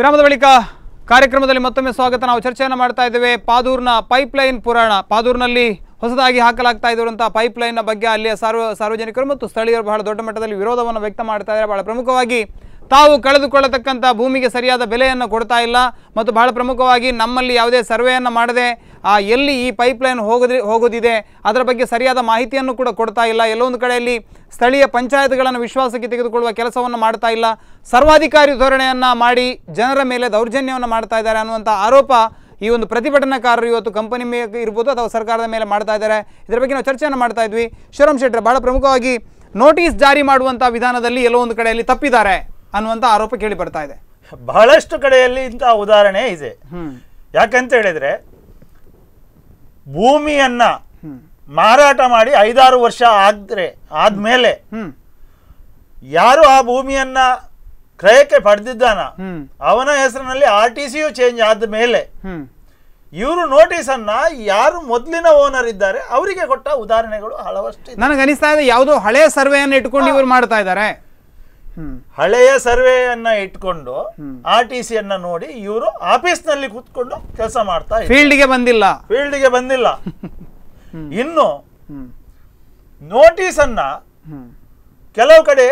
ವಿರಾಮದ ಬಳಿಕ ಕಾರ್ಯಕ್ರಮದಲ್ಲಿ ಮತ್ತೊಮ್ಮೆ ಸ್ವಾಗತ. ನಾವು ಚರ್ಚೆಯನ್ನು ಮಾಡ್ತಾ ಇದ್ದೇವೆ ಪಾದೂರಿನ ಪೈಪ್ಲೈನ್ ಪುರಾಣ. ಪಾದೂರಿನಲ್ಲಿ ಹೊಸದಾಗಿ ಹಾಕಲಾಗ್ತಾ ಇರುವಂತಹ ಪೈಪ್ಲೈನ್ನ ಬಗ್ಗೆ ಅಲ್ಲಿಯ ಸಾರ್ವಜನಿಕರು ಮತ್ತು ಸ್ಥಳೀಯರು ಬಹಳ ದೊಡ್ಡ ಮಟ್ಟದಲ್ಲಿ ವಿರೋಧವನ್ನು ವ್ಯಕ್ತ ಮಾಡ್ತಾ ಇದ್ದಾರೆ. ಬಹಳ ಪ್ರಮುಖವಾಗಿ ತಾವು ಕಳೆದುಕೊಳ್ಳತಕ್ಕಂಥ ಭೂಮಿಗೆ ಸರಿಯಾದ ಬೆಲೆಯನ್ನು ಕೊಡ್ತಾ ಇಲ್ಲ ಮತ್ತು ಬಹಳ ಪ್ರಮುಖವಾಗಿ ನಮ್ಮಲ್ಲಿ ಯಾವುದೇ ಸರ್ವೆಯನ್ನು ಮಾಡದೆ ಎಲ್ಲಿ ಈ ಪೈಪ್ಲೈನ್ ಹೋಗೋದಿದೆ ಅದರ ಬಗ್ಗೆ ಸರಿಯಾದ ಮಾಹಿತಿಯನ್ನು ಕೂಡ ಕೊಡ್ತಾ ಇಲ್ಲ. ಎಲ್ಲೊಂದು ಕಡೆಯಲ್ಲಿ ಸ್ಥಳೀಯ ಪಂಚಾಯತ್ಗಳನ್ನು ವಿಶ್ವಾಸಕ್ಕೆ ತೆಗೆದುಕೊಳ್ಳುವ ಕೆಲಸವನ್ನು ಮಾಡ್ತಾ ಇಲ್ಲ. ಸರ್ವಾಧಿಕಾರಿ ಧೋರಣೆಯನ್ನು ಮಾಡಿ ಜನರ ಮೇಲೆ ದೌರ್ಜನ್ಯವನ್ನು ಮಾಡ್ತಾ ಇದ್ದಾರೆ ಅನ್ನುವಂಥ ಆರೋಪ ಈ ಒಂದು ಪ್ರತಿಭಟನಾಕಾರರು ಇವತ್ತು ಕಂಪನಿ ಮೇಲೆ ಇರ್ಬೋದು ಅಥವಾ ಸರ್ಕಾರದ ಮೇಲೆ ಮಾಡ್ತಾ ಇದ್ದಾರೆ. ಇದರ ಬಗ್ಗೆ ನಾವು ಚರ್ಚೆಯನ್ನು ಮಾಡ್ತಾ ಇದ್ವಿ. ಶಿವರಾಮ್ ಶೆಟ್ಟರ್, ಬಹಳ ಪ್ರಮುಖವಾಗಿ ನೋಟಿಸ್ ಜಾರಿ ಮಾಡುವಂಥ ವಿಧಾನದಲ್ಲಿ ಎಲ್ಲೋ ಒಂದು ಕಡೆಯಲ್ಲಿ ತಪ್ಪಿದ್ದಾರೆ ಅನ್ನುವಂಥ ಆರೋಪ ಕೇಳಿ ಬರ್ತಾ ಇದೆ. ಬಹಳಷ್ಟು ಕಡೆಯಲ್ಲಿ ಇಂತಹ ಉದಾಹರಣೆ ಇದೆ. ಯಾಕಂತ ಹೇಳಿದ್ರೆ ಭೂಮಿಯನ್ನ ಮಾರಾಟ ಮಾಡಿ 5-6 ವರ್ಷ ಆದ್ಮೇಲೆ ಯಾರು ಆ ಭೂಮಿಯನ್ನ ಕ್ರಯಕ್ಕೆ ಪಡೆದಿದ್ದಾನ ಅವನ ಹೆಸರಿನಲ್ಲಿ RTCಯು ಚೇಂಜ್ ಆದ ಮೇಲೆ ಇವರು ನೋಟಿಸ್ ಅನ್ನ ಯಾರು ಮೊದಲಿನ ಓನರ್ ಇದ್ದಾರೆ ಅವರಿಗೆ ಕೊಟ್ಟ ಉದಾಹರಣೆಗಳು ಹಲವಷ್ಟು. ನನಗೆ ಅನಿಸ್ತಾ ಇದೆ ಯಾವುದೋ ಹಳೆಯ ಸರ್ವೆಯನ್ನು ಇಟ್ಕೊಂಡು ಇವರು ಮಾಡ್ತಾ ಇದ್ದಾರೆ. ಹಳೆಯ ಸರ್ವೆಯನ್ನ ಇಟ್ಕೊಂಡು RTCಯನ್ನ ನೋಡಿ ಇವರು ಆಫೀಸ್ ನಲ್ಲಿ ಕೂತ್ಕೊಂಡು ಕೆಲಸ ಮಾಡ್ತಾ ಇದ್ದಾರೆ. ಫೀಲ್ಡ್ಗೆ ಬಂದಿಲ್ಲ. ಇನ್ನು ನೋಟಿಸ್ ಅನ್ನ ಕೆಲವು ಕಡೆ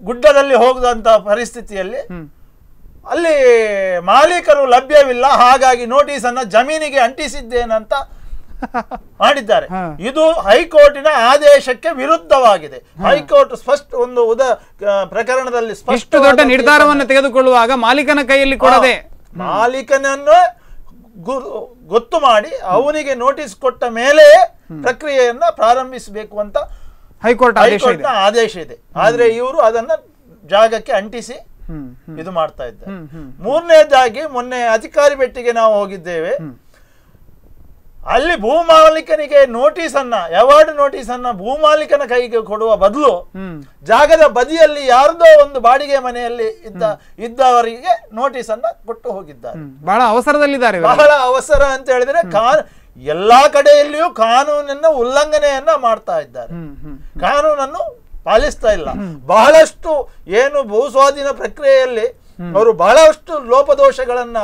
ಗುಡ್ಡದಲ್ಲಿ ಹೋಗದಂತ ಪರಿಸ್ಥಿತಿಯಲ್ಲಿ ಅಲ್ಲಿ ಮಾಲೀಕರು ಲಭ್ಯವಿಲ್ಲ, ಹಾಗಾಗಿ ನೋಟಿಸ್ ಅನ್ನ ಜಮೀನಿಗೆ ಅಂಟಿಸಿದ್ದೇನಂತ ಮಾಡಿದ್ದಾರೆ. ಇದು ಹೈಕೋರ್ಟಿನ ಆದೇಶಕ್ಕೆ ವಿರುದ್ಧವಾಗಿದೆ. ಹೈಕೋರ್ಟ್ ಸ್ಪಷ್ಟ ಒಂದು ಪ್ರಕರಣದಲ್ಲಿ ಇಷ್ಟು ದೊಡ್ಡ ನಿರ್ಧಾರವನ್ನು ತೆಗೆದುಕೊಳ್ಳುವಾಗ ಮಾಲೀಕನ ಕೈಯಲ್ಲಿ ಕೊಡದೆ ಮಾಲೀಕನನ್ನು ಗೊತ್ತು ಮಾಡಿ ಅವನಿಗೆ ನೋಟಿಸ್ ಕೊಟ್ಟ ಮೇಲೆ ಪ್ರಕ್ರಿಯೆಯನ್ನ ಪ್ರಾರಂಭಿಸಬೇಕು ಅಂತ ಹೈಕೋರ್ಟ್ ಆದೇಶ ಇದೆ. ಆದ್ರೆ ಇವರು ಅದನ್ನ ಜಾಗಕ್ಕೆ ಅಂಟಿಸಿ ಇದು ಮಾಡ್ತಾ ಇದ್ದಾರೆ. ಮೂರನೇದಾಗಿ ಮೊನ್ನೆ ಅಧಿಕಾರಿ ಭೇಟಿಗೆ ನಾವು ಹೋಗಿದ್ದೇವೆ. ಅಲ್ಲಿ ಭೂಮಾಲೀಕನಿಗೆ ಅವಾರ್ಡ್ ನೋಟಿಸ್ ಅನ್ನ ಭೂಮಾಲೀಕನ ಕೈಗೆ ಕೊಡುವ ಬದಲು ಜಾಗದ ಬದಿಯಲ್ಲಿ ಯಾರ್ದೋ ಒಂದು ಬಾಡಿಗೆ ಮನೆಯಲ್ಲಿ ಇದ್ದವರಿಗೆ ನೋಟಿಸ್ ಅನ್ನ ಕೊಟ್ಟು ಹೋಗಿದ್ದಾರೆ. ಬಹಳ ಅವಸರದಲ್ಲಿದ್ದಾರೆ. ಬಹಳ ಅವಸರ ಅಂತ ಹೇಳಿದ್ರೆ ಎಲ್ಲಾ ಕಡೆಯಲ್ಲಿಯೂ ಕಾನೂನನ್ನ ಉಲ್ಲಂಘನೆಯನ್ನ ಮಾಡ್ತಾ ಇದ್ದಾರೆ. ಕಾನೂನನ್ನು ಪಾಲಿಸ್ತಾ ಇಲ್ಲ. ಬಹಳಷ್ಟು ಏನು ಭೂ ಸ್ವಾಧೀನ ಪ್ರಕ್ರಿಯೆಯಲ್ಲಿ ಅವರು ಬಹಳಷ್ಟು ಲೋಪದೋಷಗಳನ್ನ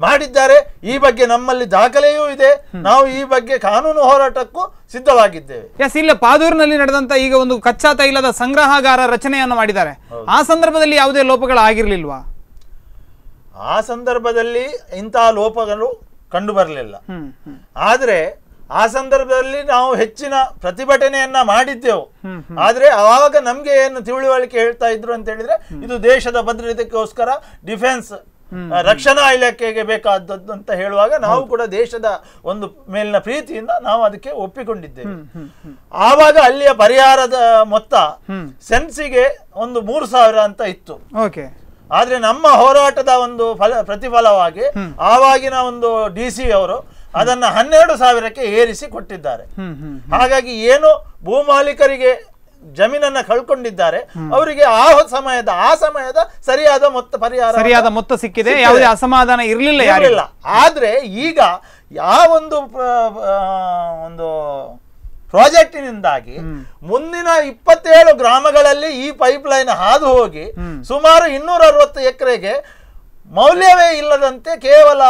ಮಾಡಿದ್ದಾರೆ. ಈ ಬಗ್ಗೆ ನಮ್ಮಲ್ಲಿ ದಾಖಲೆಯೂ ಇದೆ. ನಾವು ಈ ಬಗ್ಗೆ ಕಾನೂನು ಹೋರಾಟಕ್ಕೂ ಸಿದ್ಧವಾಗಿದ್ದೇವೆ. ಇಲ್ಲ, ಪಾದೂರಿನಲ್ಲಿ ನಡೆದಂತ ಈಗ ಒಂದು ಕಚ್ಚಾ ತೈಲದ ಸಂಗ್ರಹಾಗಾರ ರಚನೆಯನ್ನು ಮಾಡಿದ್ದಾರೆ. ಆ ಸಂದರ್ಭದಲ್ಲಿ ಯಾವುದೇ ಲೋಪಗಳಾಗಿರ್ಲಿಲ್ವಾ? ಆ ಸಂದರ್ಭದಲ್ಲಿ ಇಂತಹ ಲೋಪಗಳು ಕಂಡು ಬರಲಿಲ್ಲ. ಆದ್ರೆ ಆ ಸಂದರ್ಭದಲ್ಲಿ ನಾವು ಹೆಚ್ಚಿನ ಪ್ರತಿಭಟನೆಯನ್ನ ಮಾಡಿದ್ದೆವು. ಆದ್ರೆ ಆವಾಗ ನಮ್ಗೆ ಏನು ತಿಳುವಳಿಕೆ ಹೇಳ್ತಾ ಇದ್ರು ಅಂತ ಹೇಳಿದ್ರೆ ಇದು ದೇಶದ ಭದ್ರತೆಗೋಸ್ಕರ ಡಿಫೆನ್ಸ್ ರಕ್ಷಣಾ ಇಲಾಖೆಗೆ ಬೇಕಾದದ್ದು ಅಂತ ಹೇಳುವಾಗ ನಾವು ಕೂಡ ದೇಶದ ಒಂದು ಮೇಲಿನ ಪ್ರೀತಿಯಿಂದ ನಾವು ಅದಕ್ಕೆ ಒಪ್ಪಿಕೊಂಡಿದ್ದೇವೆ. ಆವಾಗ ಅಲ್ಲಿಯ ಪರಿಹಾರದ ಮೊತ್ತ ಸೆನ್ಸಿಗೆ ಒಂದು 3,000 ಅಂತ ಇತ್ತು. ಆದ್ರೆ ನಮ್ಮ ಹೋರಾಟದ ಒಂದು ಪ್ರತಿಫಲವಾಗಿ ಆವಾಗಿನ ಒಂದು DC ಅವರು ಅದನ್ನ 12,000ಕ್ಕೆ ಏರಿಸಿ ಕೊಟ್ಟಿದ್ದಾರೆ. ಹಾಗಾಗಿ ಏನು ಭೂಮಾಲೀಕರಿಗೆ ಜಮೀನನ್ನ ಕಳ್ಕೊಂಡಿದ್ದಾರೆ ಅವರಿಗೆ ಆ ಸಮಯದ ಸರಿಯಾದ ಮೊತ್ತ ಸಿಕ್ಕಿದೆ. ಯಾವುದೇ ಅಸಮಾಧಾನ ಇರಲಿಲ್ಲ. ಆದ್ರೆ ಈಗ ಯಾವ ಒಂದು ಪ್ರಾಜೆಕ್ಟಿನಿಂದಾಗಿ ಮುಂದಿನ 27 ಗ್ರಾಮಗಳಲ್ಲಿ ಈ ಪೈಪ್ಲೈನ್ ಹಾದು ಹೋಗಿ ಸುಮಾರು 260 ಎಕರೆಗೆ ಮೌಲ್ಯವೇ ಇಲ್ಲದಂತೆ ಕೇವಲ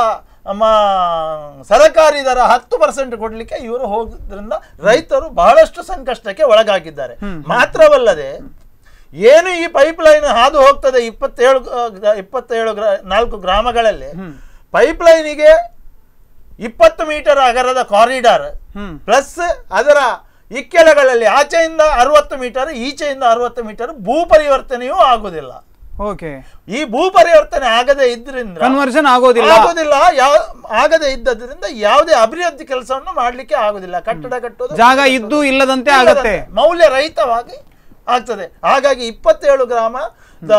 ಸರಕಾರಿ ದರ 10% ಕೊಡ್ಲಿಕ್ಕೆ ಇವರು ಹೋಗೋದ್ರಿಂದ ರೈತರು ಬಹಳಷ್ಟು ಸಂಕಷ್ಟಕ್ಕೆ ಒಳಗಾಗಿದ್ದಾರೆ. ಮಾತ್ರವಲ್ಲದೆ ಏನು ಈ ಪೈಪ್ಲೈನ್ ಹಾದು ಹೋಗ್ತದೆ 4 ಗ್ರಾಮಗಳಲ್ಲಿ ಪೈಪ್ಲೈನಿಗೆ 20 ಮೀಟರ್ ಅಗಲದ ಕಾರಿಡಾರ್ ಪ್ಲಸ್ ಅದರ ಇಕ್ಕೆಲಗಳಲ್ಲಿ ಆಚೆಯಿಂದ 60 ಮೀಟರ್ ಈಚೆಯಿಂದ 60 ಮೀಟರ್ ಭೂ ಪರಿವರ್ತನೆಯೂ ಆಗುದಿಲ್ಲ. ಈ ಭೂ ಪರಿವರ್ತನೆ ಆಗದೇ ಇದ್ರಿಂದ ಆಗದೇ ಇದ್ದರಿಂದ ಯಾವುದೇ ಅಭಿವೃದ್ಧಿ ಕೆಲಸವನ್ನು ಮಾಡ್ಲಿಕ್ಕೆ ಆಗುದಿಲ್ಲ. ಕಟ್ಟಡ ಕಟ್ಟೋದು ಜಾಗ ಇದ್ದು ಇಲ್ಲದಂತೆ ಆಗುತ್ತೆ, ಮೌಲ್ಯ ರಹಿತವಾಗಿ ಆಗ್ತದೆ. ಹಾಗಾಗಿ 27 ಗ್ರಾಮದ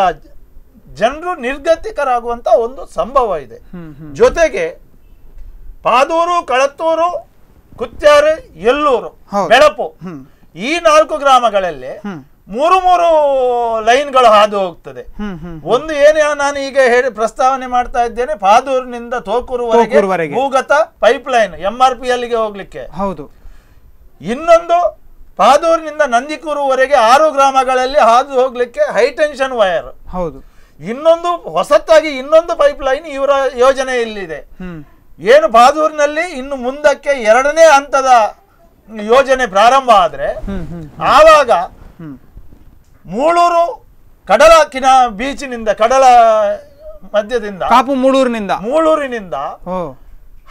ಜನರು ನಿರ್ಗತಿಕರಾಗುವಂತ ಒಂದು ಸಂಭವ ಇದೆ. ಜೊತೆಗೆ ಪಾದೂರು, ಕಳತ್ತೂರು, ಕುತ್ಯಾರು, ಎಲ್ಲೂರು, ಬೆಳಪು ಈ 4 ಗ್ರಾಮಗಳಲ್ಲಿ 3 ಲೈನ್ಗಳು ಹಾದು ಹೋಗ್ತದೆ. ಒಂದು ಏನೇ ನಾನು ಈಗ ಪ್ರಸ್ತಾವನೆ ಮಾಡ್ತಾ ಇದ್ದೇನೆ, ಪಾದೂರಿನಿಂದ ತೋಕೂರುವರೆಗೆ ಭೂಗತ ಪೈಪ್ಲೈನ್ MRP ಅಲ್ಲಿಗೆ ಹೋಗ್ಲಿಕ್ಕೆ. ಇನ್ನೊಂದು ಪಾದೂರಿನಿಂದ ನಂದಿಕೂರುವರೆಗೆ 6 ಗ್ರಾಮಗಳಲ್ಲಿ ಹಾದು ಹೋಗ್ಲಿಕ್ಕೆ ಹೈ ಟೆನ್ಷನ್ ವೈರ್. ಇನ್ನೊಂದು ಹೊಸತಾಗಿ ಇನ್ನೊಂದು ಪೈಪ್ಲೈನ್ ಇವರ ಯೋಜನೆಯಲ್ಲಿದೆ. ಏನು ಬಾದೂರಿನಲ್ಲಿ ಇನ್ನು ಮುಂದಕ್ಕೆ 2ನೇ ಹಂತದ ಯೋಜನೆ ಪ್ರಾರಂಭ ಆದ್ರೆ ಆವಾಗ ಮೂಳೂರು ಕಡಲ ಬೀಚಿನಿಂದ ಕಡಲ ಮಧ್ಯದಿಂದ ಮೂಳೂರಿನಿಂದ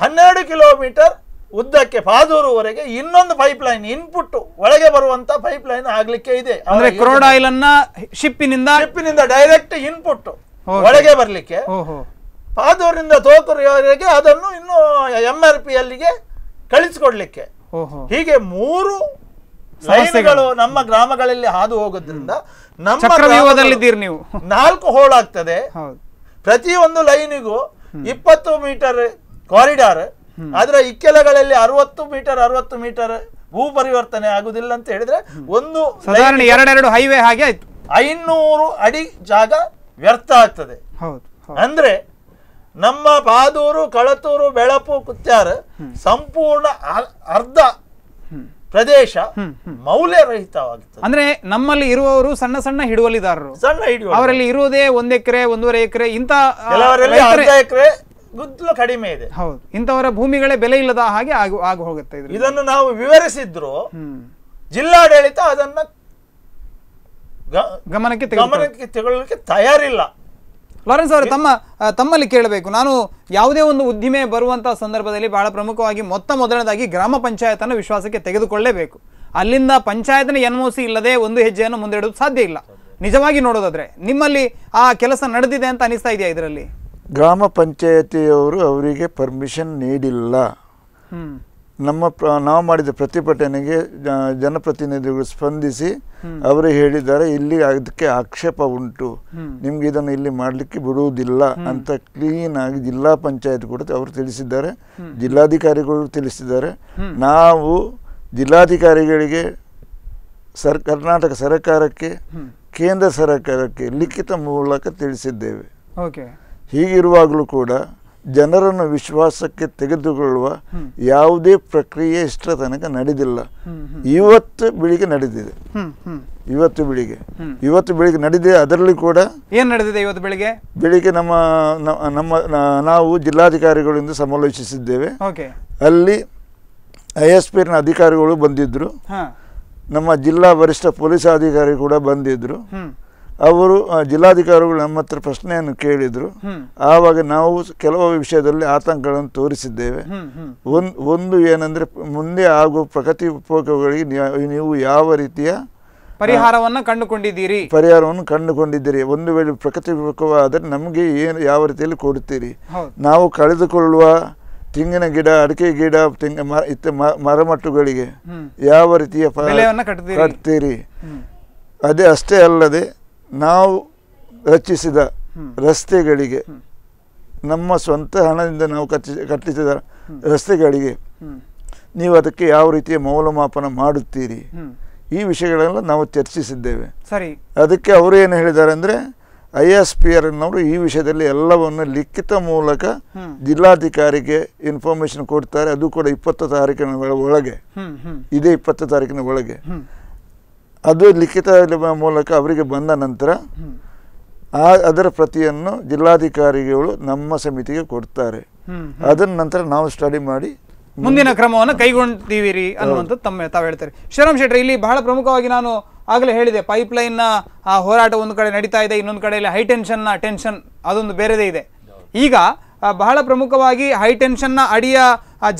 12 ಕಿಲೋಮೀಟರ್ ಉದ್ದಕ್ಕೆ ಪಾದೂರುವರೆಗೆ ಇನ್ನೊಂದು ಪೈಪ್ಲೈನ್ ಇನ್ಪುಟ್ ಒಳಗೆ ಬರುವಂತ ಪೈಪ್ಲೈನ್ ಆಗ್ಲಿಕ್ಕೆ ಇದೆ. ಅಂದ್ರೆ ಕ್ರೂಡ್ ಆಯಿಲ್ ಅನ್ನ ಶಿಪ್ಪಿನಿಂದ ಡೈರೆಕ್ಟ್ ಇನ್ಪುಟ್ ಒಳಗೆ ಬರ್ಲಿಕ್ಕೆ ಪಾದೂರಿನಿಂದ ತೋಕೂರುವರೆಗೆ ಅದನ್ನು ಇನ್ನು MRP ಅಲ್ಲಿಗೆ ಕಳಿಸಿಕೊಡ್ಲಿಕ್ಕೆ. ಹೀಗೆ 3 ಲೈನ್ಗಳು ನಮ್ಮ ಗ್ರಾಮಗಳಲ್ಲಿ ಹಾದು ಹೋಗೋದ್ರಿಂದ ನಮ್ಮ 4 ಹೋಲ್ ಆಗ್ತದೆ. ಪ್ರತಿಯೊಂದು ಲೈನಿಗೂ 20 ಮೀಟರ್ ಕಾರಿಡಾರ್. ಆದ್ರೆ ಇಕ್ಕೆಲಗಳಲ್ಲಿ 60 ಮೀಟರ್ ಭೂ ಪರಿವರ್ತನೆ ಆಗುದಿಲ್ಲ ಅಂತ ಹೇಳಿದ್ರೆ ಒಂದು 2 ಹೈವೇ ಹಾಗೆ ಆಯ್ತು 500 ಅಡಿ ಜಾಗ ವ್ಯರ್ಥ ಆಗ್ತದೆ. ಅಂದ್ರೆ ನಮ್ಮ ಪಾದೂರು, ಕಳತೂರು, ಬೆಳಪು, ಕುತ್ಯಾರ ಸಂಪೂರ್ಣ ಅರ್ಧ ಪ್ರದೇಶ ಮೌಲ್ಯರಹಿತವಾಗುತ್ತದೆ. ಅಂದ್ರೆ ನಮ್ಮಲ್ಲಿ ಇರುವವರು ಸಣ್ಣ ಸಣ್ಣ ಹಿಡುವಳಿದಾರರು, ಅವರಲ್ಲಿ ಇರುವುದೇ 1 ಎಕರೆ 1.5 ಎಕರೆ ಇಂತ, ಕೆಲವರಲ್ಲಿ ಅರ್ಧ ಎಕರೆ ಗುದ್ದಲು ಕಡಿಮೆ ಇದೆ. ಹೌದು, ಇಂಥವರ ಭೂಮಿಗಳೇ ಬೆಲೆ ಇಲ್ಲದ ಹಾಗೆ ಆಗಿ ಹೋಗುತ್ತೆ. ಇದನ್ನು ನಾವು ವಿವರಿಸಿದ್ರು ಜಿಲ್ಲಾಡಳಿತ ಅದನ್ನ ಗಮನಕ್ಕೆ ತಗೊಳ್ಳಲಿಕ್ಕೆ ತಯಾರಿಲ್ಲ. ಲಾರೆನ್ಸ್ ಅವರು, ತಮ್ಮಲ್ಲಿ ಕೇಳಬೇಕು, ನಾನು ಯಾವುದೇ ಒಂದು ಉದ್ದಿಮೆ ಬರುವಂತಹ ಸಂದರ್ಭದಲ್ಲಿ ಬಹಳ ಪ್ರಮುಖವಾಗಿ ಮೊದಲನೇದಾಗಿ ಗ್ರಾಮ ಪಂಚಾಯತನ್ನು ವಿಶ್ವಾಸಕ್ಕೆ ತೆಗೆದುಕೊಳ್ಳಲೇಬೇಕು. ಅಲ್ಲಿಂದ ಪಂಚಾಯತ್ನ NOC ಇಲ್ಲದೆ ಒಂದು ಹೆಜ್ಜೆಯನ್ನು ಮುಂದೆ ಇಡೋದು ಸಾಧ್ಯ ಇಲ್ಲ. ನಿಜವಾಗಿ ನೋಡೋದಾದ್ರೆ ನಿಮ್ಮಲ್ಲಿ ಆ ಕೆಲಸ ನಡೆದಿದೆ ಅಂತ ಅನಿಸ್ತಾ ಇದೆಯಾ? ಇದರಲ್ಲಿ ಗ್ರಾಮ ಪಂಚಾಯತಿಯವರು ಅವರಿಗೆ ಪರ್ಮಿಷನ್ ನೀಡಿಲ್ಲ. ನಾವು ಮಾಡಿದ ಪ್ರತಿಭಟನೆಗೆ ಜನಪ್ರತಿನಿಧಿಗಳು ಸ್ಪಂದಿಸಿ ಅವರು ಹೇಳಿದ್ದಾರೆ, ಇಲ್ಲಿ ಅದಕ್ಕೆ ಆಕ್ಷೇಪ ಉಂಟು, ನಿಮ್ಗೆ ಇದನ್ನು ಇಲ್ಲಿ ಮಾಡಲಿಕ್ಕೆ ಬಿಡುವುದಿಲ್ಲ ಅಂತ ಕ್ಲೀನ್ ಆಗಿ ಜಿಲ್ಲಾ ಪಂಚಾಯತ್ ಕೂಡ ಅವರು ತಿಳಿಸಿದ್ದಾರೆ, ಜಿಲ್ಲಾಧಿಕಾರಿಗಳು ತಿಳಿಸಿದ್ದಾರೆ. ನಾವು ಜಿಲ್ಲಾಧಿಕಾರಿಗಳಿಗೆ ಕರ್ನಾಟಕ ಸರ್ಕಾರಕ್ಕೆ, ಕೇಂದ್ರ ಸರ್ಕಾರಕ್ಕೆ ಲಿಖಿತ ಮೂಲಕ ತಿಳಿಸಿದ್ದೇವೆ. ಹೀಗಿರುವಾಗಲೂ ಕೂಡ ಜನರನ್ನು ವಿಶ್ವಾಸಕ್ಕೆ ತೆಗೆದುಕೊಳ್ಳುವ ಯಾವುದೇ ಪ್ರಕ್ರಿಯೆ ಇಷ್ಟರ ತನಕ ನಡೆದಿಲ್ಲ. ಇವತ್ತು ಬೆಳಿಗ್ಗೆ ನಡೆದಿದೆ, ಇವತ್ತು ಬೆಳಿಗ್ಗೆ ನಡೆದಿದೆ. ಅದರಲ್ಲಿ ಕೂಡ ಏನು ನಡೆದಿದೆ? ಇವತ್ತು ಬೆಳಿಗ್ಗೆ ನಾವು ಜಿಲ್ಲಾಧಿಕಾರಿಗಳಿಂದ ಸಮಾಲೋಚಿಸಿದ್ದೇವೆ. ಅಲ್ಲಿ ISPನ ಅಧಿಕಾರಿಗಳು ಬಂದಿದ್ರು, ನಮ್ಮ ಜಿಲ್ಲಾ ವರಿಷ್ಠ ಪೊಲೀಸ್ ಅಧಿಕಾರಿ ಕೂಡ ಬಂದಿದ್ರು. ಅವರು ಜಿಲ್ಲಾಧಿಕಾರಿಗಳು ನಮ್ಮ ಹತ್ರ ಪ್ರಶ್ನೆಯನ್ನು ಕೇಳಿದ್ರು. ಆವಾಗ ನಾವು ಕೆಲವು ವಿಷಯದಲ್ಲಿ ಆತಂಕಗಳನ್ನು ತೋರಿಸಿದ್ದೇವೆ. ಒಂದು ಏನಂದ್ರೆ, ಮುಂದೆ ಆಗುವ ಪ್ರಗತಿಪೂರ್ವಕಗಳಿಗೆ ನೀವು ಯಾವ ರೀತಿಯ ಪರಿಹಾರವನ್ನು ಕಂಡುಕೊಂಡಿದ್ದೀರಿ, ಒಂದು ವೇಳೆ ಪ್ರಗತಿಪೂರ್ವಕವಾದರೆ ನಮಗೆ ಯಾವ ರೀತಿಯಲ್ಲಿ ಕೊಡುತ್ತೀರಿ, ನಾವು ಕಳೆದುಕೊಳ್ಳುವ ತೆಂಗಿನ ಗಿಡ, ಅಡಿಕೆ ಗಿಡ, ಮರಮಟ್ಟುಗಳಿಗೆ ಯಾವ ರೀತಿಯ ಕಟ್ತೀರಿ. ಅದೇ ಅಷ್ಟೇ ಅಲ್ಲದೆ ನಾವು ರಚಿಸಿದ ರಸ್ತೆಗಳಿಗೆ, ನಮ್ಮ ಸ್ವಂತ ಹಣದಿಂದ ನಾವು ಕಟ್ಟಿಸಿದ ರಸ್ತೆಗಳಿಗೆ ನೀವು ಅದಕ್ಕೆ ಯಾವ ರೀತಿಯ ಮೌಲ್ಯಮಾಪನ ಮಾಡುತ್ತೀರಿ, ಈ ವಿಷಯಗಳೆಲ್ಲ ನಾವು ಚರ್ಚಿಸಿದ್ದೇವೆ. ಅದಕ್ಕೆ ಅವರು ಏನು ಹೇಳಿದ್ದಾರೆ ಅಂದರೆ, ISPRನವರು ಈ ವಿಷಯದಲ್ಲಿ ಎಲ್ಲವನ್ನು ಲಿಖಿತ ಮೂಲಕ ಜಿಲ್ಲಾಧಿಕಾರಿಗೆ ಇನ್ಫಾರ್ಮೇಶನ್ ಕೊಡ್ತಾರೆ. ಅದು ಕೂಡ 20 ತಾರೀಕಿನ ಒಳಗೆ, ಇದೇ 20 ತಾರೀಕಿನ ಒಳಗೆ ಅದು ಲಿಖಿತ ಮೂಲಕ ಅವರಿಗೆ ಬಂದ ನಂತರ ಅದರ ಪ್ರತಿಯನ್ನು ಜಿಲ್ಲಾಧಿಕಾರಿಗಳು ನಮ್ಮ ಸಮಿತಿಗೆ ಕೊಡ್ತಾರೆ. ಅದರ ನಂತರ ನಾವು ಸ್ಟಡಿ ಮಾಡಿ ಮುಂದಿನ ಕ್ರಮವನ್ನು ಕೈಗೊಂಡಿದ್ದೀರಿ ಅನ್ನುವಂಥದ್ದು ತಾವು ಹೇಳ್ತಾರೆ. ಶ್ರೀರಾಮ್ ಶೆಟ್ಟಿ, ಇಲ್ಲಿ ಬಹಳ ಪ್ರಮುಖವಾಗಿ ನಾನು ಆಗಲೇ ಹೇಳಿದೆ, ಪೈಪ್ಲೈನ್ನ ಹೋರಾಟ ಒಂದು ಕಡೆ ನಡೀತಾ ಇದೆ, ಇನ್ನೊಂದು ಕಡೆಯಲ್ಲಿ ಹೈ ಟೆನ್ಷನ್ ಅದೊಂದು ಬೇರೆದೇ ಇದೆ. ಈಗ ಬಹಳ ಪ್ರಮುಖವಾಗಿ ಹೈ ಟೆನ್ಷನ್ನ ಅಡಿಯ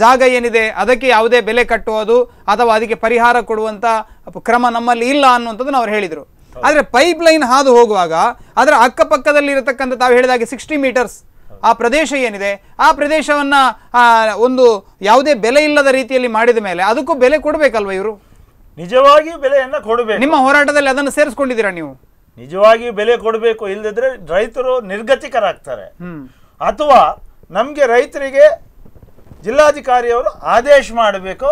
ಜಾಗ ಏನಿದೆ ಅದಕ್ಕೆ ಯಾವುದೇ ಬೆಲೆ ಕಟ್ಟುವುದು ಅಥವಾ ಅದಕ್ಕೆ ಪರಿಹಾರ ಕೊಡುವಂಥ ಕ್ರಮ ನಮ್ಮಲ್ಲಿ ಇಲ್ಲ ಅನ್ನುವಂಥದ್ದು ಅವ್ರು ಹೇಳಿದರು. ಆದರೆ ಪೈಪ್ಲೈನ್ ಹಾದು ಹೋಗುವಾಗ ಅದರ ಅಕ್ಕಪಕ್ಕದಲ್ಲಿ ಇರತಕ್ಕಂಥ ತಾವು ಹೇಳಿದಾಗೆ 60 ಮೀಟರ್ಸ್ ಆ ಪ್ರದೇಶ ಏನಿದೆ, ಆ ಪ್ರದೇಶವನ್ನು ಒಂದು ಯಾವುದೇ ಬೆಲೆ ಇಲ್ಲದ ರೀತಿಯಲ್ಲಿ ಮಾಡಿದ ಮೇಲೆ ಅದಕ್ಕೂ ಬೆಲೆ ಕೊಡಬೇಕಲ್ವ ಇವರು? ನಿಜವಾಗಿಯೂ ಬೆಲೆಯನ್ನು ಕೊಡಬೇಕು. ನಿಮ್ಮ ಹೋರಾಟದಲ್ಲಿ ಅದನ್ನು ಸೇರಿಸ್ಕೊಂಡಿದ್ದೀರಾ ನೀವು? ನಿಜವಾಗಿಯೂ ಬೆಲೆ ಕೊಡಬೇಕು, ಇಲ್ಲದಿದ್ರೆ ರೈತರು ನಿರ್ಗತಿಕರಾಗ್ತಾರೆ. ಅಥವಾ ನಮಗೆ ರೈತರಿಗೆ ಜಿಲ್ಲಾಧಿಕಾರಿಯವರು ಆದೇಶ ಮಾಡಬೇಕು,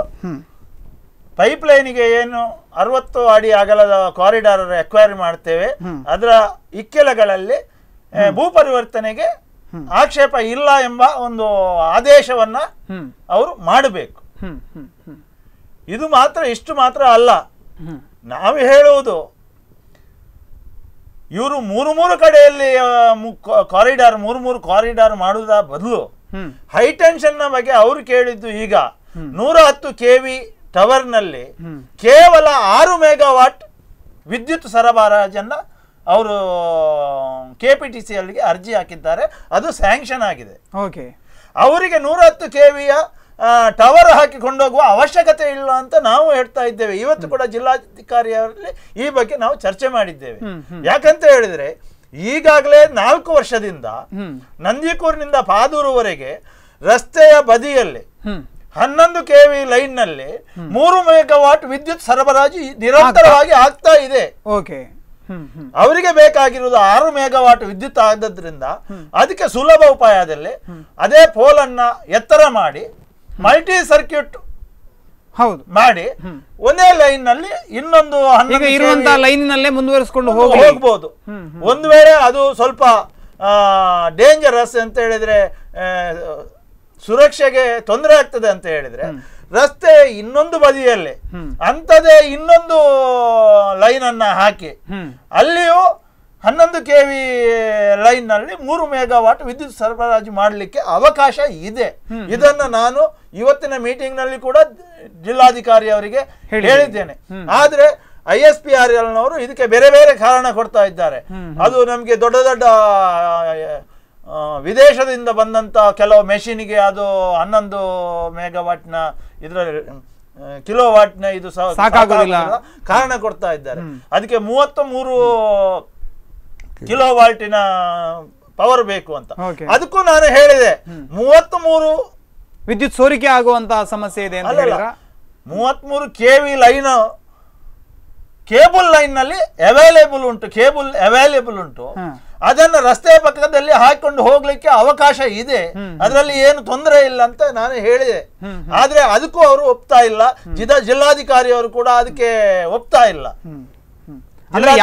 ಪೈಪ್ಲೈನಿಗೆ ಏನು 60 ಅಡಿ ಅಗಲದ ಕಾರಿಡಾರ್ ಎಕ್ವೈರ್ ಮಾಡ್ತೇವೆ, ಅದರ ಇಕ್ಕೆಲಗಳಲ್ಲಿ ಭೂ ಪರಿವರ್ತನೆಗೆ ಆಕ್ಷೇಪ ಇಲ್ಲ ಎಂಬ ಒಂದು ಆದೇಶವನ್ನ ಅವರು ಮಾಡಬೇಕು. ಇದು ಮಾತ್ರ, ಇಷ್ಟು ಮಾತ್ರ ಅಲ್ಲ. ನಾವು ಹೇಳುವುದು ಇವರು ಮೂರು ಕಡೆಯಲ್ಲಿ ಕಾರಿಡಾರ್ ಮೂರು ಕಾರಿಡಾರ್ ಮಾಡುವುದ ಬದಲು ಹೈ ಟೆನ್ಷನ್ ನ ಬಗ್ಗೆ ಅವರು ಕೇಳಿದ್ದು ಈಗ 110 kV ಟವರ್ ನಲ್ಲಿ ಕೇವಲ 6 ಮೆಗಾವಾಟ್ ವಿದ್ಯುತ್ ಸರಬರಾಜನ್ನ ಅವರು KPTCLಗೆ ಅರ್ಜಿ ಹಾಕಿದ್ದಾರೆ. ಅದು ಸ್ಯಾಂಕ್ಷನ್ ಆಗಿದೆ. ಅವರಿಗೆ 110 kVಯ ಟವರ್ ಹಾಕಿ ಕೊಂಡೋಗುವ ಅವಶ್ಯಕತೆ ಇಲ್ಲ ಅಂತ ನಾವು ಹೇಳ್ತಾ ಇದ್ದೇವೆ. ಇವತ್ತು ಕೂಡ ಜಿಲ್ಲಾಧಿಕಾರಿಯವರಲ್ಲಿ ಈ ಬಗ್ಗೆ ನಾವು ಚರ್ಚೆ ಮಾಡಿದ್ದೇವೆ. ಯಾಕಂತ ಹೇಳಿದ್ರೆ ಈಗಾಗಲೇ 4 ವರ್ಷದಿಂದ ನಂದಿಕೂರಿನಿಂದ ಪಾದೂರುವರೆಗೆ ರಸ್ತೆಯ ಬದಿಯಲ್ಲಿ 11 kV ಲೈನ್ ನಲ್ಲಿ 3 ಮೆಗಾವಾಟ್ ವಿದ್ಯುತ್ ಸರಬರಾಜು ನಿರಂತರವಾಗಿ ಆಗ್ತಾ ಇದೆ. ಅವರಿಗೆ ಬೇಕಾಗಿರುವುದು 6 ಮೆಗಾವಾಟ್ ವಿದ್ಯುತ್ ಆದದ್ರಿಂದ ಅದಕ್ಕೆ ಸುಲಭ ಉಪಾಯದಲ್ಲಿ ಅದೇ ಪೋಲನ್ನ ಎತ್ತರ ಮಾಡಿ ಮಲ್ಟಿ ಸರ್ಕ್ಯೂಟ್ ಮಾಡಿ ಒಂದೇ ಲೈನ್ ನಲ್ಲಿ ಇನ್ನೊಂದು ಲೈನಿನಲ್ಲೇ ಮುಂದುವರಿಸಿಕೊಂಡು ಹೋಗ್ಬೋದು. ಒಂದು ವೇಳೆ ಅದು ಸ್ವಲ್ಪ ಡೇಂಜರಸ್ ಅಂತ ಹೇಳಿದ್ರೆ, ಸುರಕ್ಷೆಗೆ ತೊಂದರೆ ಆಗ್ತದೆ ಅಂತ ಹೇಳಿದ್ರೆ, ರಸ್ತೆ ಇನ್ನೊಂದು ಬದಿಯಲ್ಲಿ ಅಂತದೇ ಇನ್ನೊಂದು ಲೈನ್ ಅನ್ನ ಹಾಕಿ ಅಲ್ಲಿಯೂ 11 kV ಲೈನ್ ನಲ್ಲಿ 3 ಮೆಗಾವಾಟ್ ವಿದ್ಯುತ್ ಸರಬರಾಜು ಮಾಡಲಿಕ್ಕೆ ಅವಕಾಶ ಇದೆ. ಇದನ್ನ ನಾನು ಇವತ್ತಿನ ಮೀಟಿಂಗ್ ನಲ್ಲಿ ಕೂಡ ಜಿಲ್ಲಾಧಿಕಾರಿ ಅವರಿಗೆ ಹೇಳಿದ್ದೇನೆ. ಆದ್ರೆ ISPRL ನವರು ಇದಕ್ಕೆ ಬೇರೆ ಬೇರೆ ಕಾರಣ ಕೊಡ್ತಾ ಇದ್ದಾರೆ. ಅದು ನಮ್ಗೆ ದೊಡ್ಡ ದೊಡ್ಡ ವಿದೇಶದಿಂದ ಬಂದಂತ ಕೆಲವು ಮೆಷಿನ್ಗೆ ಅದು 11 ಮೆಗಾವಾಟ್ನ ಇದರ ಕಿಲೋವಾಟ್ನ ಇದು ಕಾರಣ ಕೊಡ್ತಾ ಇದ್ದಾರೆ. ಅದಕ್ಕೆ 33 ಕಿಲೋವಾಲ್ಟಿನ ಪವರ್ ಬೇಕು ಅಂತ. ಅದಕ್ಕೂ ನಾನು ಹೇಳಿದೆ 33 ವಿದ್ಯುತ್ ಸೋರಿಕೆ ಆಗುವಂತಹ ಸಮಸ್ಯೆ ಇದೆ ಅಂತ ಹೇಳಿದ್ರ. 33 kV ಲೈನ್ ಕೇಬಲ್ ಲೈನ್ ನಲ್ಲಿ ಅವೈಲೇಬಲ್ ಉಂಟು, ಕೇಬಲ್ ಅವೈಲೇಬಲ್ ಉಂಟು. ಅದನ್ನ ರಸ್ತೆಯ ಪಕ್ಕದಲ್ಲಿ ಹಾಕೊಂಡು ಹೋಗ್ಲಿಕ್ಕೆ ಅವಕಾಶ ಇದೆ, ಅದರಲ್ಲಿ ಏನು ತೊಂದರೆ ಇಲ್ಲ ಅಂತ ನಾನು ಹೇಳಿದೆ. ಆದ್ರೆ ಅದಕ್ಕೂ ಅವರು ಒಪ್ತಾ ಇಲ್ಲ. ಜಿಲ್ಲಾಧಿಕಾರಿ ಅವರು ಕೂಡ ಅದಕ್ಕೆ ಒಪ್ತಾ ಇಲ್ಲ.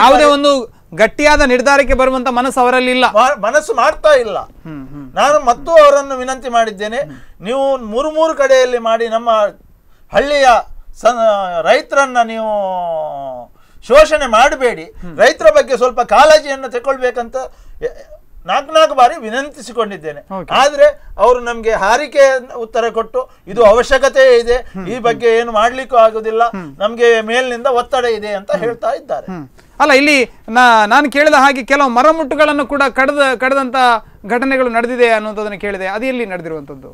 ಯಾವುದೇ ಒಂದು ಗಟ್ಟಿಯಾದ ನಿರ್ಧಾರಕ್ಕೆ ಬರುವಂತ ಮನಸ್ಸು ಅವರಲ್ಲಿ ಇಲ್ಲ, ಮನಸ್ಸು ಮಾಡ್ತಾ ಇಲ್ಲ. ನಾನು ಮತ್ತು ಅವರನ್ನು ವಿನಂತಿ ಮಾಡಿದ್ದೇನೆ, ನೀವು ಮೂರು ಕಡೆಯಲ್ಲಿ ಮಾಡಿ ನಮ್ಮ ಹಳ್ಳಿಯ ರೈತರನ್ನ ನೀವು ಶೋಷಣೆ ಮಾಡಬೇಡಿ, ರೈತರ ಬಗ್ಗೆ ಸ್ವಲ್ಪ ಕಾಳಜಿಯನ್ನು ತಗೊಳ್ಬೇಕಂತ 4 ಬಾರಿ ವಿನಂತಿಸಿಕೊಂಡಿದ್ದೇನೆ. ಆದ್ರೆ ಅವರು ನಮ್ಗೆ ಹಾರಿಕೆ ಉತ್ತರ ಕೊಟ್ಟು ಇದು ಅವಶ್ಯಕತೆ ಇದೆ, ಈ ಬಗ್ಗೆ ಏನು ಮಾಡ್ಲಿಕ್ಕೂ ಆಗುದಿಲ್ಲ, ನಮ್ಗೆ ಮೇಲಿನಿಂದ ಒತ್ತಡ ಇದೆ ಅಂತ ಹೇಳ್ತಾ ಇದ್ದಾರೆ. ಅಲ್ಲ, ಇಲ್ಲಿ ನಾನು ಕೇಳಿದ ಹಾಗೆ ಕೆಲವು ಮರಮುಟ್ಟುಗಳನ್ನು ಕೂಡ ಕಡದಂತ ಘಟನೆಗಳು ನಡೆದಿದೆ ಅನ್ನುವಂಥದ್ದನ್ನು ಕೇಳಿದೆ. ಅದು ಎಲ್ಲಿ ನಡೆದಿರುವಂತದ್ದು?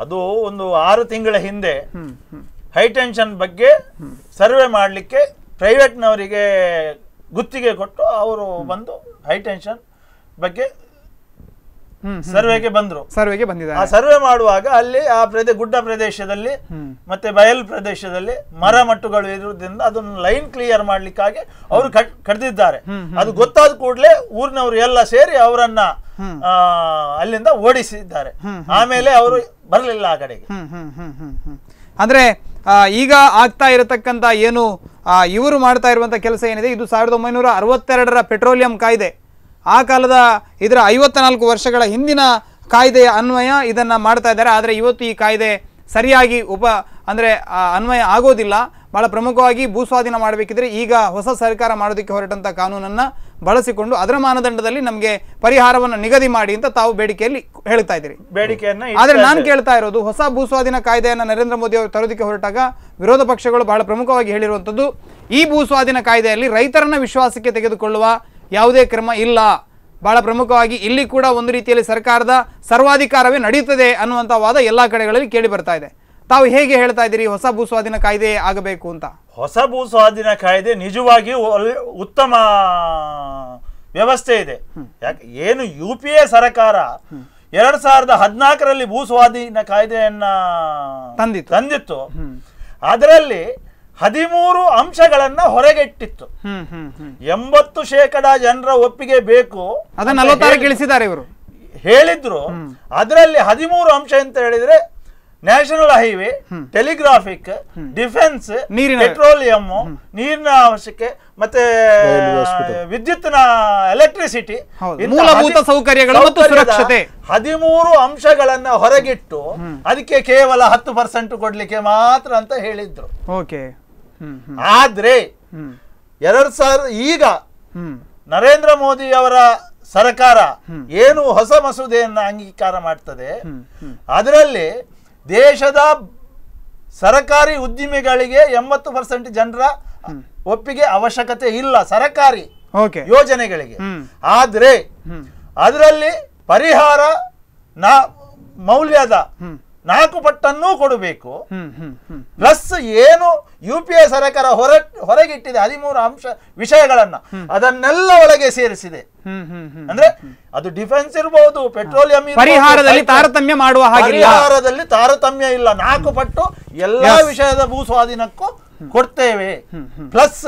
ಅದು ಒಂದು 6 ತಿಂಗಳ ಹಿಂದೆ ಹೈಟೆನ್ಷನ್ ಬಗ್ಗೆ ಸರ್ವೆ ಮಾಡಲಿಕ್ಕೆ ಪ್ರೈವೇಟ್ನವರಿಗೆ ಗುತ್ತಿಗೆ ಕೊಟ್ಟು ಅವರು ಬಂದು ಹೈಟೆನ್ಷನ್ ಬಗ್ಗೆ ಸರ್ವೆಗೆ ಬಂದಿದ್ದಾರೆ. ಆ ಸರ್ವೆ ಮಾಡುವಾಗ ಅಲ್ಲಿ ಆ ಗುಡ್ಡ ಪ್ರದೇಶದಲ್ಲಿ ಮತ್ತೆ ಬಯಲು ಪ್ರದೇಶದಲ್ಲಿ ಮರಮಟ್ಟುಗಳು ಇರುವುದರಿಂದ ಅದನ್ನು ಲೈನ್ ಕ್ಲಿಯರ್ ಮಾಡ್ಲಿಕ್ಕಾಗಿ ಅವರು ಕಡ್ದಿದ್ದಾರೆ. ಅದು ಗೊತ್ತಾದ ಕೂಡಲೇ ಊರಿನವರು ಎಲ್ಲ ಸೇರಿ ಅವರನ್ನ ಅಲ್ಲಿಂದ ಓಡಿಸಿದ್ದಾರೆ. ಆಮೇಲೆ ಅವರು ಬರಲಿಲ್ಲ ಆ ಕಡೆಗೆ. ಅಂದ್ರೆ ಈಗ ಆಗ್ತಾ ಇರತಕ್ಕಂತ ಏನು ಇವರು ಮಾಡ್ತಾ ಇರುವಂತ ಕೆಲಸ ಏನಿದೆ, ಇದು 1962ರ ಪೆಟ್ರೋಲಿಯಂ ಕಾಯ್ದೆ, ಆ ಕಾಲದ ಇದರ 54 ವರ್ಷಗಳ ಹಿಂದಿನ ಕಾಯ್ದೆಯ ಅನ್ವಯ ಇದನ್ನ ಮಾಡ್ತಾ ಇದ್ದಾರೆ. ಆದರೆ ಇವತ್ತು ಈ ಕಾಯ್ದೆ ಸರಿಯಾಗಿ ಅನ್ವಯ ಆಗೋದಿಲ್ಲ. ಬಹಳ ಪ್ರಮುಖವಾಗಿ ಭೂಸ್ವಾಧೀನ ಮಾಡಬೇಕಿದ್ರೆ ಈಗ ಹೊಸ ಸರ್ಕಾರ ಮಾಡೋದಕ್ಕೆ ಹೊರಟಂತ ಕಾನೂನನ್ನು ಬಳಸಿಕೊಂಡು ಅದರ ಮಾನದಂಡದಲ್ಲಿ ನಮಗೆ ಪರಿಹಾರವನ್ನು ನಿಗದಿ ಮಾಡಿ ಅಂತ ತಾವು ಬೇಡಿಕೆಯಲ್ಲಿ ಹೇಳ್ತಾ ಇದ್ದೀರಿ. ಆದರೆ ನಾನು ಕೇಳ್ತಾ ಇರೋದು, ಹೊಸ ಭೂಸ್ವಾಧೀನ ಕಾಯ್ದೆಯನ್ನು ನರೇಂದ್ರ ಮೋದಿ ಅವರು ತರೋದಕ್ಕೆ ಹೊರಟಾಗ ವಿರೋಧ ಪಕ್ಷಗಳು ಬಹಳ ಪ್ರಮುಖವಾಗಿ ಹೇಳಿರುವಂಥದ್ದು, ಈ ಭೂಸ್ವಾಧೀನ ಕಾಯ್ದೆಯಲ್ಲಿ ರೈತರನ್ನ ವಿಶ್ವಾಸಕ್ಕೆ ತೆಗೆದುಕೊಳ್ಳುವ ಯಾವುದೇ ಕ್ರಮ ಇಲ್ಲ. ಬಹಳ ಪ್ರಮುಖವಾಗಿ ಇಲ್ಲಿ ಕೂಡ ಒಂದು ರೀತಿಯಲ್ಲಿ ಸರ್ಕಾರದ ಸರ್ವಾಧಿಕಾರವೇ ನಡೆಯುತ್ತದೆ ಅನ್ನುವಂಥ ವಾದ ಎಲ್ಲ ಕಡೆಗಳಲ್ಲಿ ಕೇಳಿ ಬರ್ತಾ ಇದೆ. ತಾವು ಹೇಗೆ ಹೇಳ್ತಾ ಇದ್ದೀರಿ ಹೊಸ ಭೂಸ್ವಾಧೀನ ಕಾಯ್ದೆ ಆಗಬೇಕು ಅಂತ? ಹೊಸ ಭೂಸ್ವಾಧೀನ ಕಾಯ್ದೆ ನಿಜವಾಗಿಯೂ ಉತ್ತಮ ವ್ಯವಸ್ಥೆ ಇದೆ. ಯಾಕೆ ಏನು UPA ಸರ್ಕಾರ 2014ರಲ್ಲಿ ಭೂಸ್ವಾಧೀನ ಕಾಯ್ದೆಯನ್ನ ತಂದಿತ್ತು. ಅದರಲ್ಲಿ 13 ಅಂಶಗಳನ್ನ ಹೊರಗೆಟ್ಟಿತ್ತು. 80% ಜನರ ಒಪ್ಪಿಗೆ ಬೇಕು ಅದನ್ನ 46 ಇಳಿಸಿದ್ದಾರೆ ಇವರು ಹೇಳಿದ್ರು. ಅದರಲ್ಲಿ 13 ಅಂಶ ಅಂತ ಹೇಳಿದ್ರೆ national highway, telegraphic, defence, petroleum, ನೀರಿನ ಅವಶ್ಯಕ, ಮತ್ತೆ ವಿದ್ಯುತ್ನ ಎಲೆಕ್ಟ್ರಿಸಿಟಿ, ಮೂಲಭೂತ ಸೌಕರ್ಯಗಳು ಮತ್ತು ಸುರಕ್ಷತೆ 13 ಅಂಶಗಳನ್ನ ಹೊರಗಿಟ್ಟು ಅದಕ್ಕೆ ಕೇವಲ 10% ಕೊಡ್ಲಿಕ್ಕೆ ಮಾತ್ರ ಅಂತ ಹೇಳಿದ್ರು. ಆದ್ರೆ 2000 ಈಗ ನರೇಂದ್ರ ಮೋದಿ ಅವರ ಸರ್ಕಾರ ಏನು ಹೊಸ ಮಸೂದೆಯನ್ನು ಅಂಗೀಕಾರ ಮಾಡ್ತದೆ, ಅದರಲ್ಲಿ ದೇಶದ ಸರ್ಕಾರಿ ಉದ್ದಿಮೆಗಳಿಗೆ 80% ಜನರ ಒಪ್ಪಿಗೆ ಅವಶ್ಯಕತೆ ಇಲ್ಲ ಸರ್ಕಾರಿ ಯೋಜನೆಗಳಿಗೆ. ಆದ್ರೆ ಅದರಲ್ಲಿ ಪರಿಹಾರ ಮೌಲ್ಯದ 4 ಪಟ್ಟನ್ನು ಕೊಡಬೇಕು. ಪ್ಲಸ್ ಏನು UPA ಸರ್ಕಾರ ಹೊರಗಿಟ್ಟಿದೆ 13 ವಿಷಯಗಳನ್ನ ಅದನ್ನೆಲ್ಲ ಒಳಗೆ ಸೇರಿಸಿದೆ. ಅಂದ್ರೆ ಅದು ಡಿಫೆನ್ಸ್ ಇರಬಹುದು, ಪೆಟ್ರೋಲಿಯಂ ಪರಿಹಾರದಲ್ಲಿ ತಾರತಮ್ಯ ಮಾಡುವ ಪರಿಹಾರದಲ್ಲಿ ತಾರತಮ್ಯ ಇಲ್ಲ. 4 ಪಟ್ಟು ಎಲ್ಲಾ ವಿಷಯದ ಭೂ ಸ್ವಾಧೀನಕ್ಕೂ ಕೊಡ್ತೇವೆ. ಪ್ಲಸ್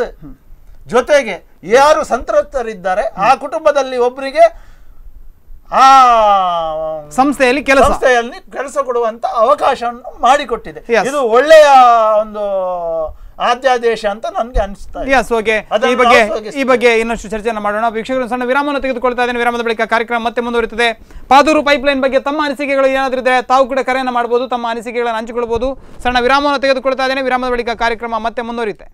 ಜೊತೆಗೆ ಯಾರು ಸಂತ್ರಸ್ತರಿದ್ದಾರೆ ಆ ಕುಟುಂಬದಲ್ಲಿ ಒಬ್ಬರಿಗೆ ಆ ಸಂಸ್ಥೆಯಲ್ಲಿ ಕೆಲಸ ಕೊಡುವಂತ ಅವಕಾಶವನ್ನು ಮಾಡಿಕೊಟ್ಟಿದೆ. ಇದು ಒಳ್ಳೆಯ ಒಂದು ಆದ್ಯಾದೇಶ ಅಂತ ನನಗೆ ಅನಿಸ್ತಾ ಇದೆ. ಈ ಬಗ್ಗೆ ಇನ್ನಷ್ಟು ಚರ್ಚೆಯನ್ನು ಮಾಡೋಣ. ವೀಕ್ಷಕರು ಸಣ್ಣ ವಿರಾಮವನ್ನು ತೆಗೆದುಕೊಳ್ತಾ ಇದ್ದೇನೆ. ವಿರಾಮದ ಬಳಿಕ ಕಾರ್ಯಕ್ರಮ ಮತ್ತೆ ಮುಂದುವರಿಯುತ್ತದೆ. ಪಾದೂರು ಪೈಪ್ಲೈನ್ ಬಗ್ಗೆ ತಮ್ಮ ಅನಿಸಿಕೆಗಳು ಏನಾದರೂ ಇದ್ದರೆ ತಾವು ಕೂಡ ಕರೆಯನ್ನು ಮಾಡಬಹುದು, ತಮ್ಮ ಅನಿಸಿಕೆಗಳನ್ನು ಹಂಚಿಕೊಳ್ಳಬಹುದು. ಸಣ್ಣ ವಿರಾಮವನ್ನು ತೆಗೆದುಕೊಳ್ತಾ ಇದ್ದೇನೆ. ವಿರಾಮದ ಬಳಿಕ ಕಾರ್ಯಕ್ರಮ ಮತ್ತೆ ಮುಂದುವರಿಯುತ್ತೆ.